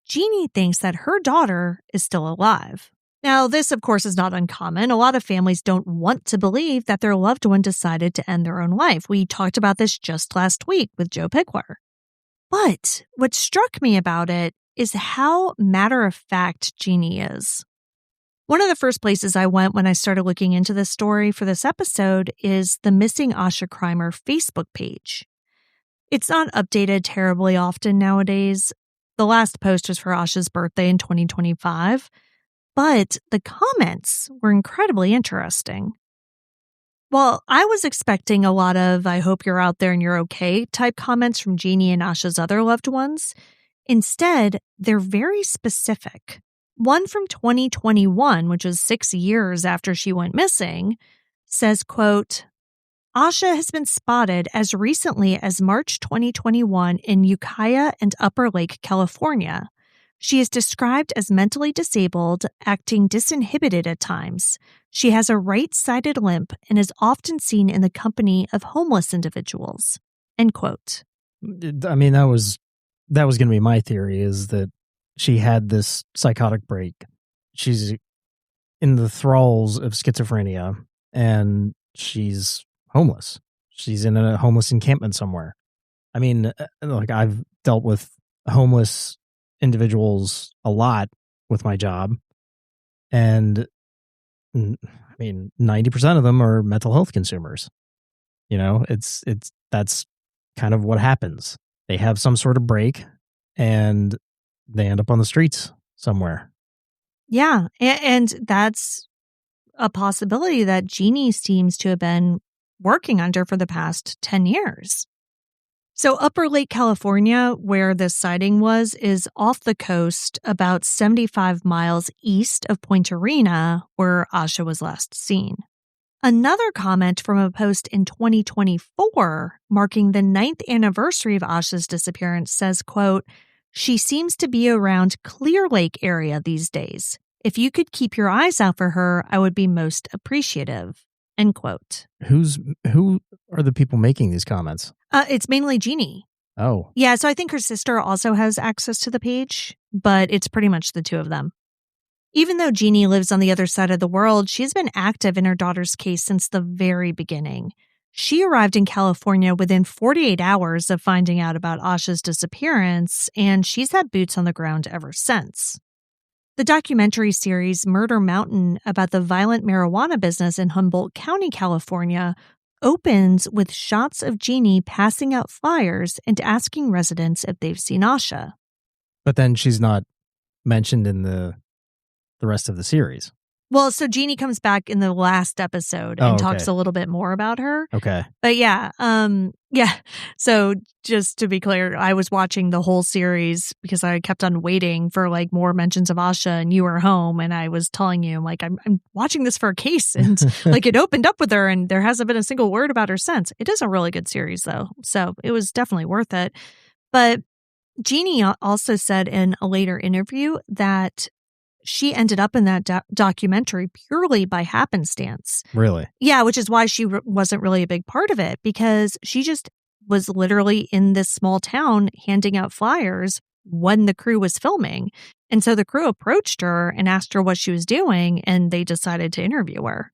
Jeannie thinks that her daughter is still alive. Now, this, of course, is not uncommon. A lot of families don't want to believe that their loved one decided to end their own life. We talked about this just last week with Joe Pickler. But what struck me about it is how matter-of-fact Jeannie is. One of the first places I went when I started looking into this story for this episode is the Missing Asha Kreimer Facebook page. It's not updated terribly often nowadays. The last post was for Asha's birthday in 2025, but the comments were incredibly interesting. Well, I was expecting a lot of "I hope you're out there and you're okay" type comments from Jeannie and Asha's other loved ones. Instead, they're very specific. One from 2021, which was 6 years after she went missing, says, quote, Asha has been spotted as recently as March 2021 in Ukiah and Upper Lake, California. She is described as mentally disabled, acting disinhibited at times. She has a right-sided limp and is often seen in the company of homeless individuals. End quote. I mean, that was going to be my theory, is that she had this psychotic break. She's in the thralls of schizophrenia, and she's homeless. She's in a homeless encampment somewhere. I mean, like, I've dealt with homeless individuals a lot with my job, and I mean, 90% of them are mental health consumers. You know, that's kind of what happens. They have some sort of break and they end up on the streets somewhere. Yeah, and that's a possibility that Jeannie seems to have been working under for the past 10 years. So Upper Lake, California, where this sighting was, is off the coast about 75 miles east of Point Arena, where Asha was last seen. Another comment from a post in 2024, marking the 9th anniversary of Asha's disappearance, says, quote, "She seems to be around Clear Lake area these days. If you could keep your eyes out for her, I would be most appreciative." End quote. Who are the people making these comments? It's mainly Jeannie. Oh. Yeah, so I think her sister also has access to the page, but it's pretty much the two of them. Even though Jeannie lives on the other side of the world, she's been active in her daughter's case since the very beginning. She arrived in California within 48 hours of finding out about Asha's disappearance, and she's had boots on the ground ever since. The documentary series Murder Mountain, about the violent marijuana business in Humboldt County, California, opens with shots of Jeannie passing out flyers and asking residents if they've seen Asha. But then she's not mentioned in the rest of the series. Well, so Jeannie comes back in the last episode and talks a little bit more about her. Okay. But yeah. So just to be clear, I was watching the whole series because I kept on waiting for like more mentions of Asha, and you were home, and I was telling you, like, I'm watching this for a case, and like it opened up with her and there hasn't been a single word about her since. It is a really good series though. So it was definitely worth it. But Jeannie also said in a later interview that she ended up in that documentary purely by happenstance. Really? Yeah, which is why she wasn't really a big part of it, because she just was literally in this small town handing out flyers when the crew was filming. And so the crew approached her and asked her what she was doing, and they decided to interview her.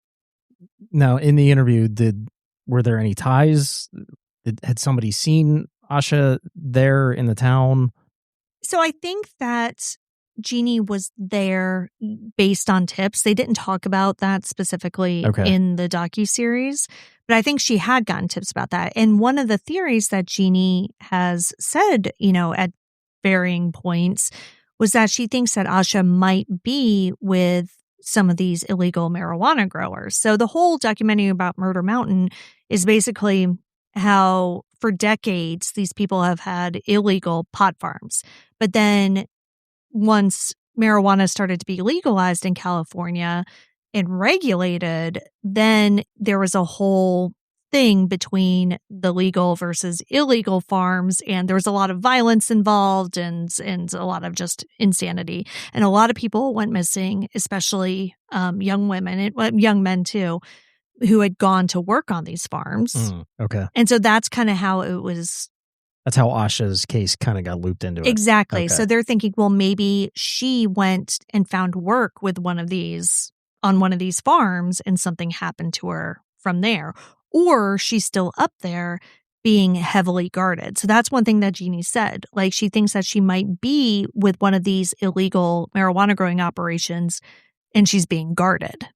Now, in the interview, were there any ties? Had somebody seen Asha there in the town? So I think that Jeannie was there based on tips. They didn't talk about that specifically in the docuseries, but I think she had gotten tips about that. And one of the theories that Jeannie has said, at varying points, was that she thinks that Asha might be with some of these illegal marijuana growers. So the whole documentary about Murder Mountain is basically how for decades these people have had illegal pot farms. But then once marijuana started to be legalized in California and regulated, then there was a whole thing between the legal versus illegal farms, and there was a lot of violence involved and a lot of just insanity. And a lot of people went missing, especially young women and young men too, who had gone to work on these farms. Okay. And so that's kind of how it was. That's how Asha's case kind of got looped into it. Exactly. Okay. So they're thinking, well, maybe she went and found work with on one of these farms and something happened to her from there. Or she's still up there being heavily guarded. So that's one thing that Jeannie said. Like, she thinks that she might be with one of these illegal marijuana growing operations and she's being guarded.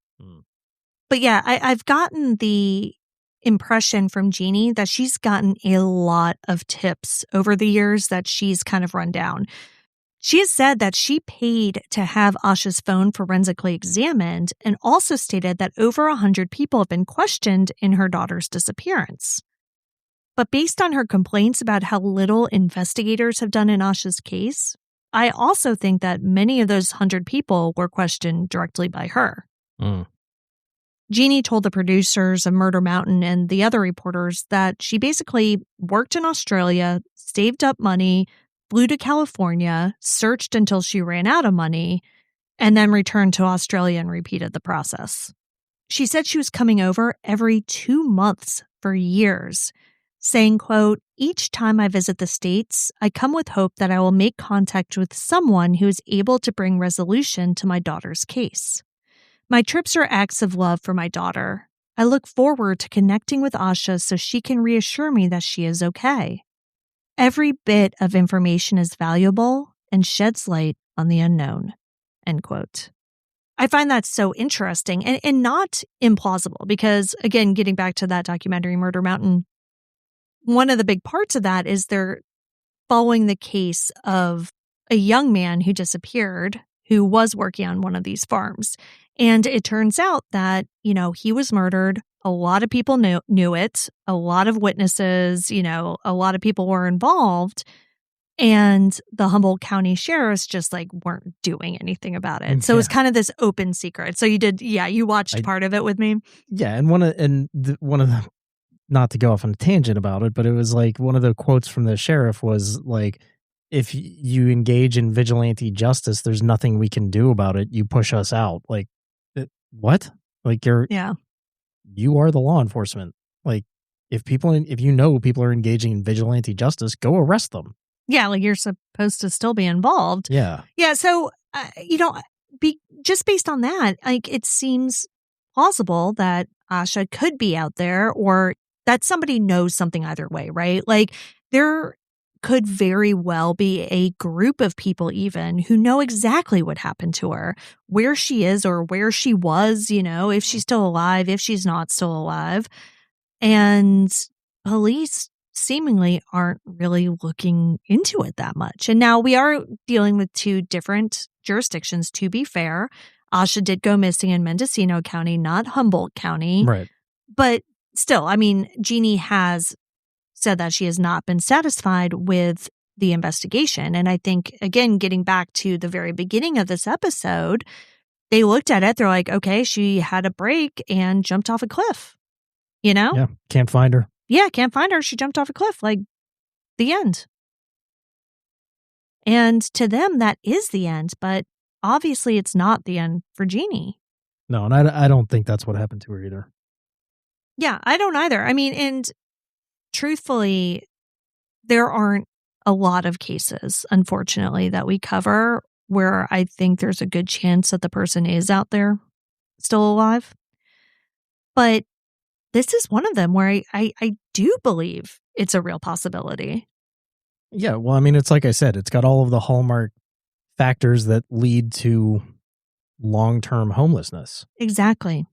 But yeah, I've gotten the impression from Jeannie that she's gotten a lot of tips over the years that she's kind of run down. She has said that she paid to have Asha's phone forensically examined, and also stated that over 100 people have been questioned in her daughter's disappearance. But based on her complaints about how little investigators have done in Asha's case, I also think that many of those 100 people were questioned directly by her. Jeannie told the producers of Murder Mountain and the other reporters that she basically worked in Australia, saved up money, flew to California, searched until she ran out of money, and then returned to Australia and repeated the process. She said she was coming over every 2 months for years, saying, quote, "Each time I visit the States, I come with hope that I will make contact with someone who is able to bring resolution to my daughter's case. My trips are acts of love for my daughter. I look forward to connecting with Asha so she can reassure me that she is okay. Every bit of information is valuable and sheds light on the unknown." End quote. I find that so interesting and not implausible because, again, getting back to that documentary, Murder Mountain, one of the big parts of that is they're following the case of a young man who disappeared who was working on one of these farms. And it turns out that, he was murdered. A lot of people knew it. A lot of witnesses, a lot of people were involved. And the Humboldt County sheriffs just weren't doing anything about it. So it was kind of this open secret. So you watched part of it with me. Yeah. And one of the, not to go off on a tangent about it, but it was one of the quotes from the sheriff was if you engage in vigilante justice, there's nothing we can do about it. You push us out. What? You are the law enforcement. If people are engaging in vigilante justice, go arrest them. Yeah, you're supposed to still be involved. Yeah. Yeah, so, just based on that, it seems plausible that Asha could be out there or that somebody knows something either way, right? There could very well be a group of people even who know exactly what happened to her, where she is or where she was, if she's still alive, if she's not still alive. And police seemingly aren't really looking into it that much. And now we are dealing with two different jurisdictions, to be fair. Asha did go missing in Mendocino County, not Humboldt County. Right. But still, Jeannie has said that she has not been satisfied with the investigation. And I think, again, getting back to the very beginning of this episode, they looked at it. They're like, okay, she had a break and jumped off a cliff, Yeah, can't find her. Yeah, can't find her. She jumped off a cliff, the end. And to them, that is the end. But obviously, it's not the end for Jeannie. No, and I don't think that's what happened to her either. Yeah, I don't either. And truthfully, there aren't a lot of cases, unfortunately, that we cover where I think there's a good chance that the person is out there still alive. But this is one of them where I do believe it's a real possibility. Yeah, well, it's like I said, it's got all of the hallmark factors that lead to long-term homelessness. Exactly.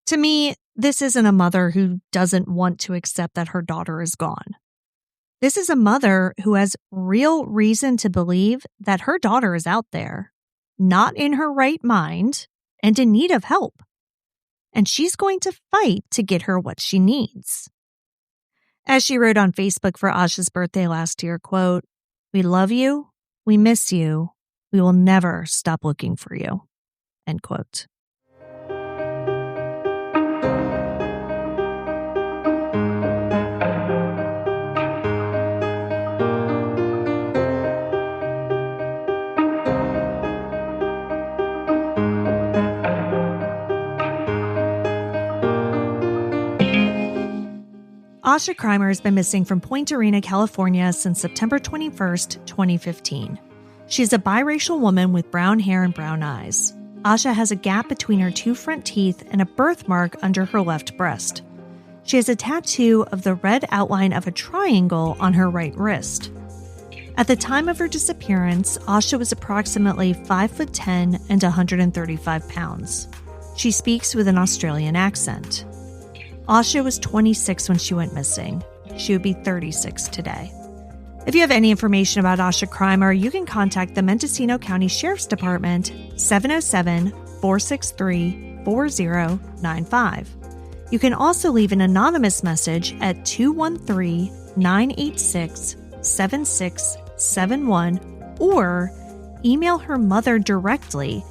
To me, this isn't a mother who doesn't want to accept that her daughter is gone. This is a mother who has real reason to believe that her daughter is out there, not in her right mind, and in need of help. And she's going to fight to get her what she needs. As she wrote on Facebook for Asha's birthday last year, quote, "We love you. We miss you. We will never stop looking for you." End quote. Asha Kreimer has been missing from Point Arena, California since September 21st, 2015. She's a biracial woman with brown hair and brown eyes. Asha has a gap between her two front teeth and a birthmark under her left breast. She has a tattoo of the red outline of a triangle on her right wrist. At the time of her disappearance, Asha was approximately 5'10" and 135 pounds. She speaks with an Australian accent. Asha was 26 when she went missing. She would be 36 today. If you have any information about Asha Kreimer, you can contact the Mendocino County Sheriff's Department 707-463-4095. You can also leave an anonymous message at 213-986-7671 or email her mother directly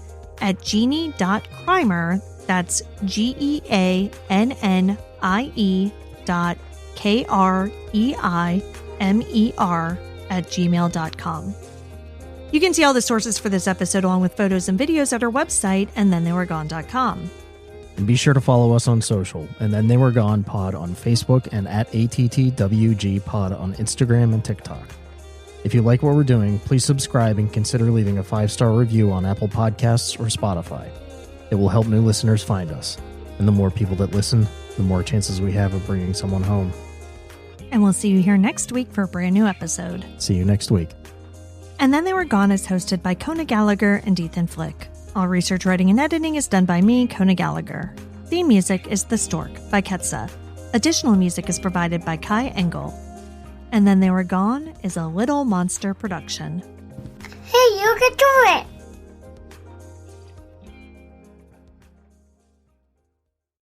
at jeannie.kreimer, That's GEANNIE.KREIMER@gmail.com. You can see all the sources for this episode along with photos and videos at our website, andthentheyweregone.com. And be sure to follow us on social, and Then They Were Gone Pod on Facebook and at ATTWG Pod on Instagram and TikTok. If you like what we're doing, please subscribe and consider leaving a 5-star review on Apple Podcasts or Spotify. It will help new listeners find us. And the more people that listen, the more chances we have of bringing someone home. And we'll see you here next week for a brand new episode. See you next week. And Then They Were Gone is hosted by Kona Gallagher and Ethan Flick. All research, writing, and editing is done by me, Kona Gallagher. Theme music is The Stork by Ketsa. Additional music is provided by Kai Engel. And Then They Were Gone is a Little Monster production. Hey, you can do it!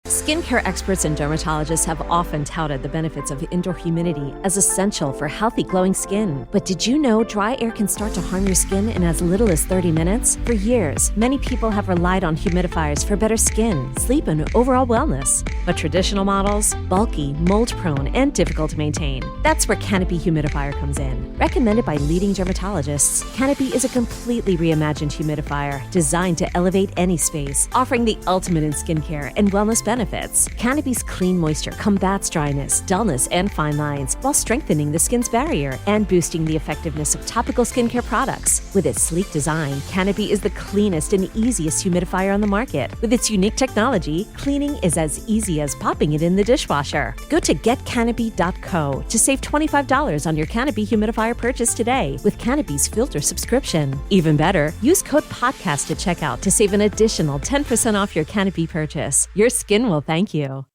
Skincare experts and dermatologists have often touted the benefits of indoor humidity as essential for healthy, glowing skin. But did you know dry air can start to harm your skin in as little as 30 minutes? For years, many people have relied on humidifiers for better skin, sleep, and overall wellness. But traditional models, bulky, mold-prone, and difficult to maintain. That's where Canopy Humidifier comes in. Recommended by leading dermatologists, Canopy is a completely reimagined humidifier designed to elevate any space, offering the ultimate in skincare and wellness benefits. Canopy's clean moisture combats dryness, dullness, and fine lines while strengthening the skin's barrier and boosting the effectiveness of topical skincare products. With its sleek design, Canopy is the cleanest and easiest humidifier on the market. With its unique technology, cleaning is as easy as popping it in the dishwasher. Go to getcanopy.co to save $25 on your Canopy humidifier purchase today with Canopy's filter subscription. Even better, use code PODCAST at checkout to save an additional 10% off your Canopy purchase. Your skin will thank you.